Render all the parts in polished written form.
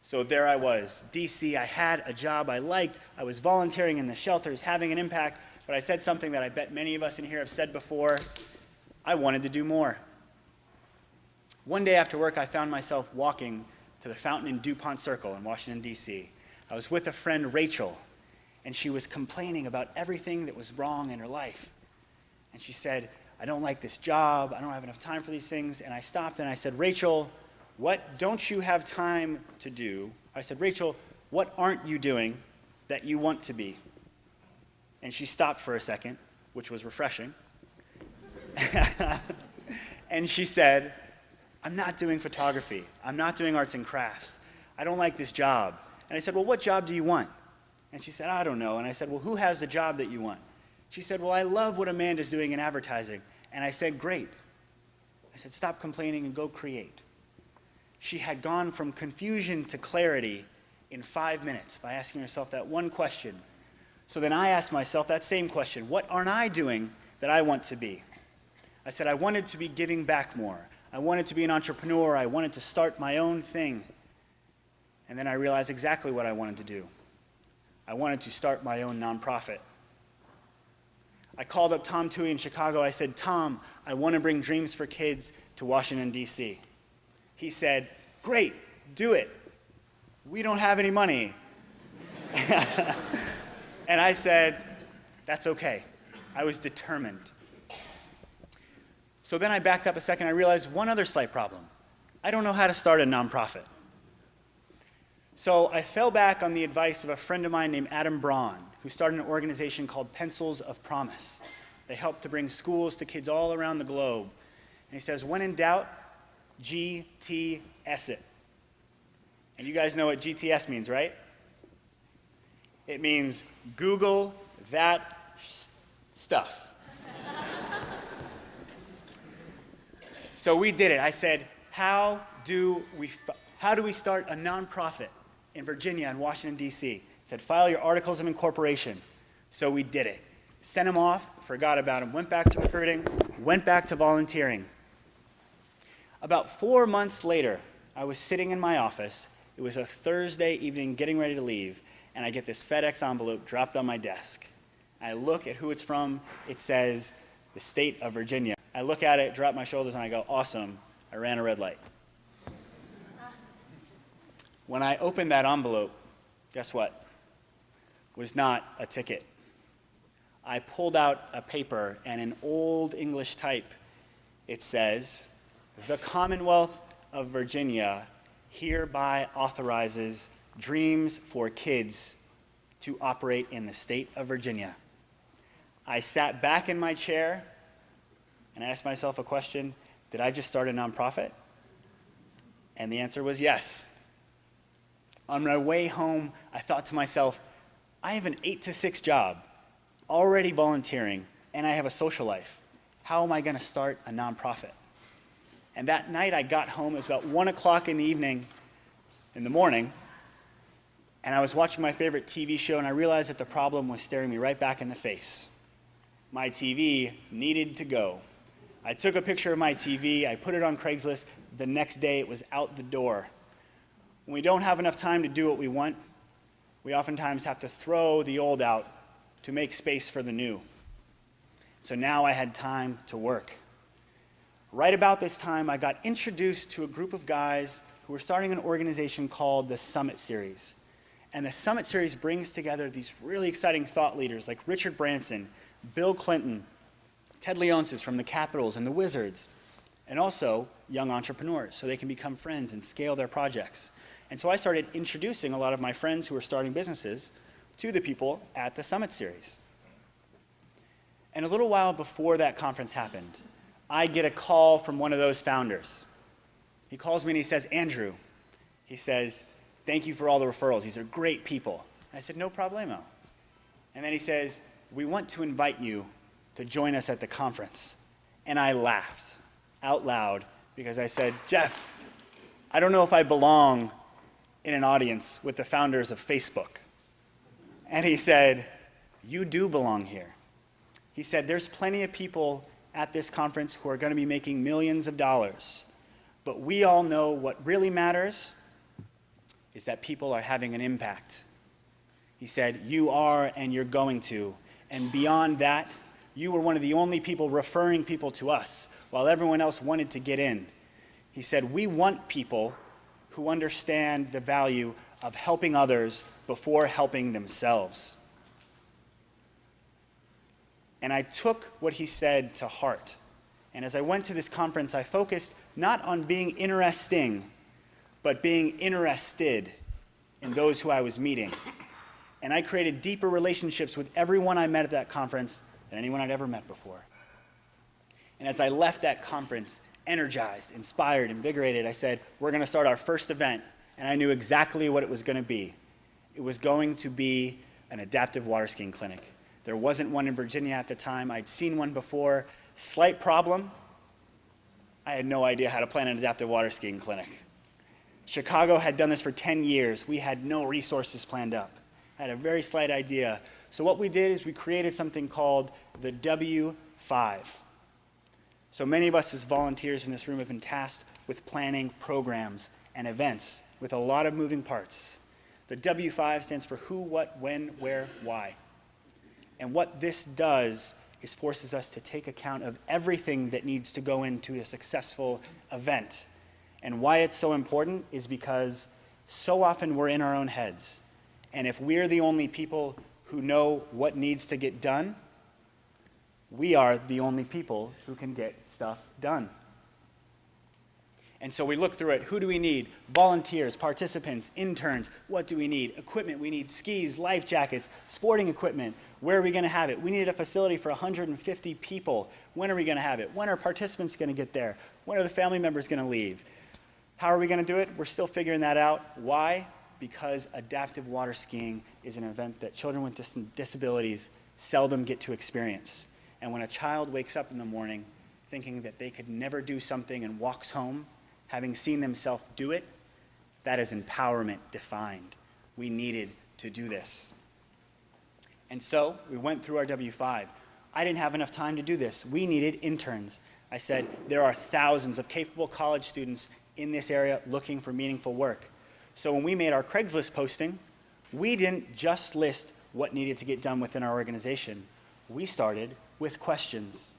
So there I was, DC, I had a job I liked, I was volunteering in the shelters, having an impact, but I said something that I bet many of us in here have said before: I wanted to do more. One day after work, I found myself walking to the fountain in DuPont Circle in Washington, D.C. I was with a friend, Rachel, and she was complaining about everything that was wrong in her life. And she said, I don't like this job, I don't have enough time for these things. And I stopped and I said, Rachel, what don't you have time to do? I said, Rachel, what aren't you doing that you want to be? And she stopped for a second, which was refreshing. And she said, I'm not doing photography. I'm not doing arts and crafts. I don't like this job. And I said, well, what job do you want? And she said, I don't know. And I said, well, who has the job that you want? She said, well, I love what Amanda's doing in advertising. And I said, great. I said, stop complaining and go create. She had gone from confusion to clarity in 5 minutes by asking herself that one question. So then I asked myself that same question: what aren't I doing that I want to be? I said I wanted to be giving back more. I wanted to be an entrepreneur. I wanted to start my own thing. And then I realized exactly what I wanted to do. I wanted to start my own nonprofit. I called up Tom Toohey in Chicago. I said, Tom, I want to bring Dreams for Kids to Washington, D.C. He said, great, do it. We don't have any money. And I said, that's okay. I was determined. So then I backed up a second. I realized one other slight problem. I don't know how to start a nonprofit. So I fell back on the advice of a friend of mine named Adam Braun, who started an organization called Pencils of Promise. They help to bring schools to kids all around the globe. And he says, when in doubt, GTS it. And you guys know what GTS means, right? It means Google that stuff. So we did it. I said, how do we start a nonprofit in Virginia and Washington, D.C.? I said, file your articles of incorporation. So we did it. Sent them off, forgot about them, went back to recruiting, went back to volunteering. About 4 months later, I was sitting in my office. It was a Thursday evening, getting ready to leave, and I get this FedEx envelope dropped on my desk. I look at who it's from. It says, the state of Virginia. I look at it, drop my shoulders, and I go, awesome, I ran a red light. When I opened that envelope, guess what? It was not a ticket. I pulled out a paper, and in old English type, it says, the Commonwealth of Virginia hereby authorizes Dreams for Kids to operate in the state of Virginia. I sat back in my chair and asked myself a question: did I just start a nonprofit? And the answer was yes. On my way home, I thought to myself, I have an 8 to 6 job, already volunteering, and I have a social life. How am I going to start a nonprofit? And that night I got home, it was about 1 o'clock in the morning, and I was watching my favorite TV show, and I realized that the problem was staring me right back in the face. My TV needed to go. I took a picture of my TV, I put it on Craigslist. The next day it was out the door. When we don't have enough time to do what we want, we oftentimes have to throw the old out to make space for the new. So now I had time to work. Right about this time, I got introduced to a group of guys who were starting an organization called the Summit Series. And the Summit Series brings together these really exciting thought leaders like Richard Branson, Bill Clinton, Ted Leonsis from the Capitals and the Wizards, and also young entrepreneurs so they can become friends and scale their projects. And so I started introducing a lot of my friends who were starting businesses to the people at the Summit Series. And a little while before that conference happened, I get a call from one of those founders. He calls me and he says, Andrew, he says, thank you for all the referrals. These are great people. I said, no problemo. And then he says, we want to invite you to join us at the conference. And I laughed out loud because I said, Jeff, I don't know if I belong in an audience with the founders of Facebook. And he said, you do belong here. He said, there's plenty of people at this conference who are going to be making millions of dollars. But we all know what really matters is that people are having an impact. He said, you are and you're going to. And beyond that, you were one of the only people referring people to us while everyone else wanted to get in. He said, we want people who understand the value of helping others before helping themselves. And I took what he said to heart. And as I went to this conference, I focused not on being interesting, but being interested in those who I was meeting. And I created deeper relationships with everyone I met at that conference than anyone I'd ever met before. And as I left that conference, energized, inspired, invigorated, I said, we're going to start our first event. And I knew exactly what it was going to be. It was going to be an adaptive water skiing clinic. There wasn't one in Virginia at the time. I'd seen one before. Slight problem, I had no idea how to plan an adaptive water skiing clinic. Chicago had done this for 10 years. We had no resources planned up. I had a very slight idea. So what we did is we created something called the W5. So many of us as volunteers in this room have been tasked with planning programs and events with a lot of moving parts. The W5 stands for who, what, when, where, why. And what this does is forces us to take account of everything that needs to go into a successful event. And why it's so important is because so often we're in our own heads. And if we're the only people who know what needs to get done, we are the only people who can get stuff done. And so we look through it. Who do we need? Volunteers, participants, interns. What do we need? Equipment. We need skis, life jackets, sporting equipment. Where are we going to have it? We need a facility for 150 people. When are we going to have it? When are participants going to get there? When are the family members going to leave? How are we going to do it? We're still figuring that out. Why? Because adaptive water skiing is an event that children with disabilities seldom get to experience. And when a child wakes up in the morning thinking that they could never do something and walks home, having seen themselves do it, that is empowerment defined. We needed to do this. And so we went through our W5. I didn't have enough time to do this. We needed interns. I said, there are thousands of capable college students in this area looking for meaningful work. So when we made our Craigslist posting, we didn't just list what needed to get done within our organization. We started with questions.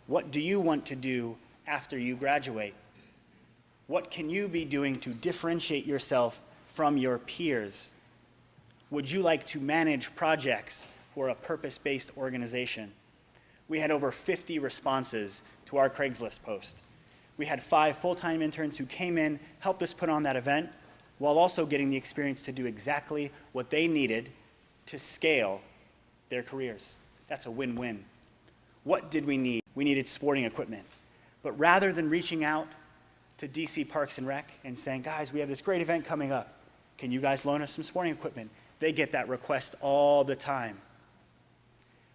What do you want to do after you graduate? What can you be doing to differentiate yourself from your peers? Would you like to manage projects for a purpose-based organization? We had over 50 responses to our Craigslist post. We had 5 full-time interns who came in, helped us put on that event, while also getting the experience to do exactly what they needed to scale their careers. That's a win-win. What did we need? We needed sporting equipment. But rather than reaching out to DC Parks and Rec and saying, guys, we have this great event coming up. Can you guys loan us some sporting equipment? They get that request all the time.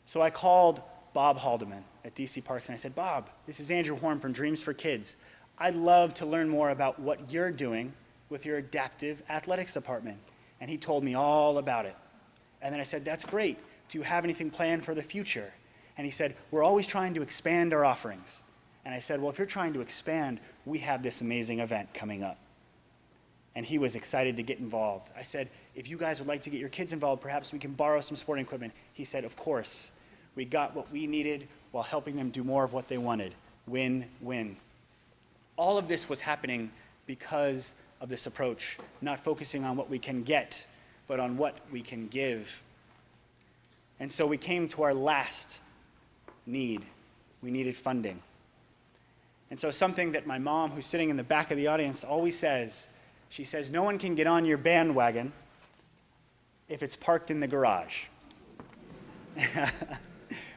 So I called Bob Haldeman at DC Parks and I said, Bob, this is Andrew Horn from Dreams for Kids. I'd love to learn more about what you're doing with your adaptive athletics department. And he told me all about it. And then I said, that's great. Do you have anything planned for the future? And he said, we're always trying to expand our offerings. And I said, well, if you're trying to expand, we have this amazing event coming up. And he was excited to get involved. I said, if you guys would like to get your kids involved, perhaps we can borrow some sporting equipment. He said, of course. We got what we needed while helping them do more of what they wanted. Win-win. All of this was happening because of this approach, not focusing on what we can get, but on what we can give. And so we came to our last need. We needed funding. And so something that my mom, who's sitting in the back of the audience, always says, she says, no one can get on your bandwagon if it's parked in the garage.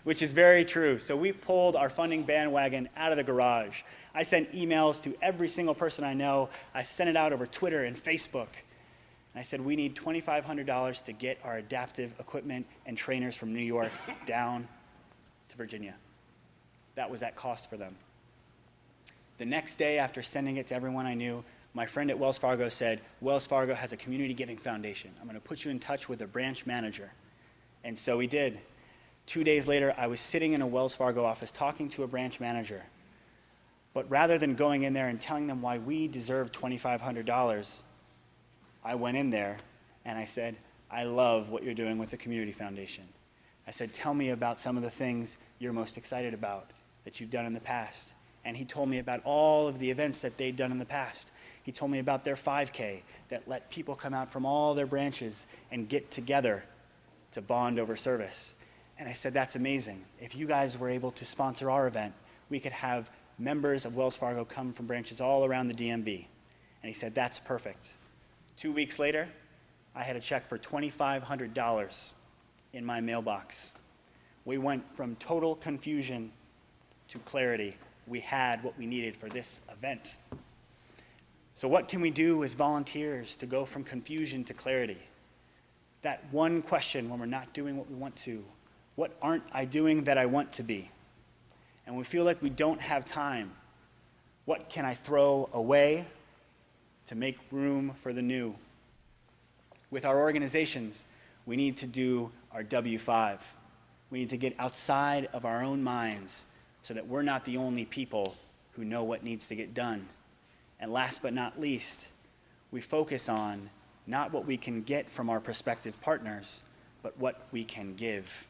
Which is very true. So we pulled our funding bandwagon out of the garage. I sent emails to every single person I know. I sent it out over Twitter and Facebook. And I said, we need $2,500 to get our adaptive equipment and trainers from New York down to Virginia. That was at cost for them. The next day after sending it to everyone I knew, my friend at Wells Fargo said, Wells Fargo has a community giving foundation. I'm going to put you in touch with a branch manager. And so we did. 2 days later, I was sitting in a Wells Fargo office talking to a branch manager. But rather than going in there and telling them why we deserved $2,500, I went in there and I said, I love what you're doing with the Community Foundation. I said, tell me about some of the things you're most excited about that you've done in the past. And he told me about all of the events that they'd done in the past. He told me about their 5K that let people come out from all their branches and get together to bond over service. And I said, that's amazing. If you guys were able to sponsor our event, we could have members of Wells Fargo come from branches all around the DMV. And he said, that's perfect. 2 weeks later, I had a check for $2,500 in my mailbox. We went from total confusion to clarity. We had what we needed for this event. So what can we do as volunteers to go from confusion to clarity? That one question when we're not doing what we want to, what aren't I doing that I want to be? And we feel like we don't have time. What can I throw away to make room for the new? With our organizations, we need to do our W5. We need to get outside of our own minds so that we're not the only people who know what needs to get done. And last but not least, we focus on not what we can get from our prospective partners, but what we can give.